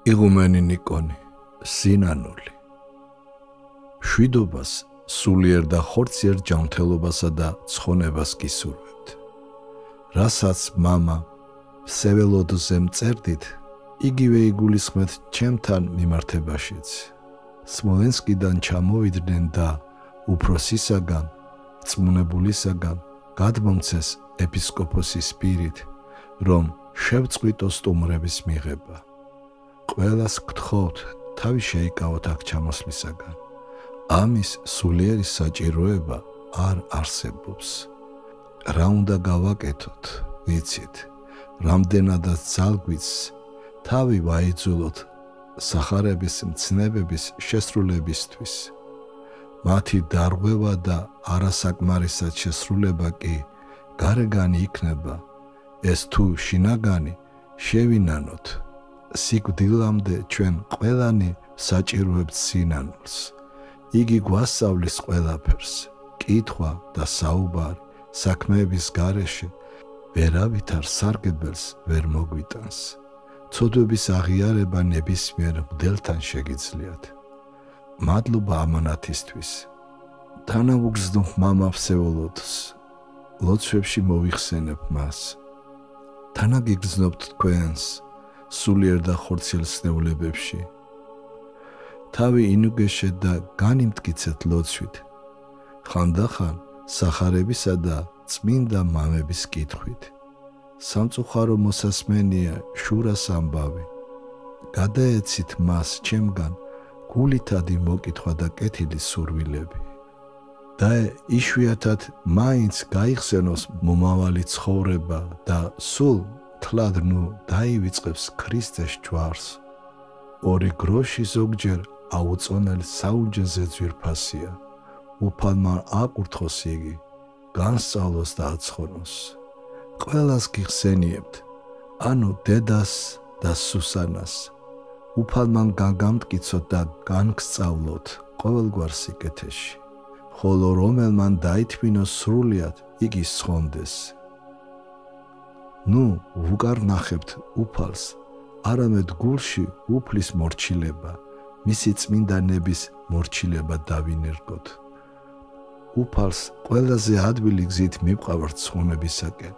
იღუმენი ნიკონი, სინანული. მშვიდობას, სულიერ და ხორციერ ჯანმრთელობასა და ცხონებას გისურვებთ. რასაც მამა სეველოდზე მწერდით, იგივე იგულისხმეთ ჩემთან მიმართებაშიც. სმოლენსკიდან ჩამოვიდნენ და უფროსისაგან, რწმუნებულისაგან გადმომცეს ეპისკოპოსის პირით, რომ შევწყვიტო სტუმრების მიღება. ყველას გთხოვთ, თავი შეიკავოთ აქ ჩამოსვლისაგან. ამის სულიერი საჭიროება არ არსებობს. რა უნდა გავაკეთოთ, ვიცით, რამდენადაც ძალგვიც თავი ვაიძულოთ სახარების მცნებების შესრულებისთვის. მათი დარღვევა და არასაკმარისად შესრულება კი გარეგანი იქნება. ეს თუ შინაგანი შევინანოთ. სიკვდილამდე ჩვენ ყველანი საჭიროებთ სინანულს. იგი გვასწავლის ყველაფერს, კითხვა და საუბარი საქმეების გარეშე ვერავითარ სარგებელს ვერ მოგვიტანს. ცოდვების აღიარება ნებისმიერ მგდელთან შეგიძლიათ. მადლობა ამანათისთვის. თანავუგზნობ მამა ვსევოლოდს, ლოცვებში მოვიხსენებ მას. თანაგიგრძნობთ თქვენს სულიერ და ხორციელ სნეულებებში. თავი ინუგეშეთ და განიმტკიცეთ ლოცვით. ხანდახან სახარებისა და წმინდა მამების კითხვით. სამწუხარო მოსასმენია შურას ამბავი. გადაეცით მას ჩემგან გულითადი მოკითხვა და კეთილი სურვილები. და იშვიათად მაინც გაიხსენოს მომავალი ცხოვრება და სულ თლად დაივიწყებს ქრისტეს ჯვარს. ორი გროში ზოგჯერ აუწონელ საუჯეზე ძვირფასია. უფალმა აკურთხოს იგი, განსწავლოს და აცხონოს. ყველას გიხსენიებთ, ანუ დედას და სუსანას. უფალმა გაგამტკიცოთ და განგსწავლოთ ყოველგვარ სიკეთეში. ხოლო რომელმან დაითმინოს სრულიად, იგი სხონდეს. ვუკარ ნახებთ უფალს, არამედ გულში უფლის მორჩილება, მისი წმინდანების მორჩილება დავინერგოთ. უფალს ყველაზე ადვილი გზით მივყავართ ცხონებისაკენ,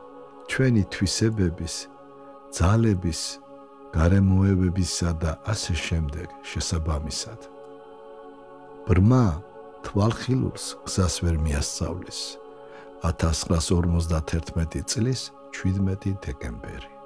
ჩვენი თვისებების, ძალების, გარემოებებისა და ასე შემდეგ შესაბამისად. ბრმა თვალხილულს გზას ვერ მიასწავლის. 1951 წლის 17 დეკემბერი.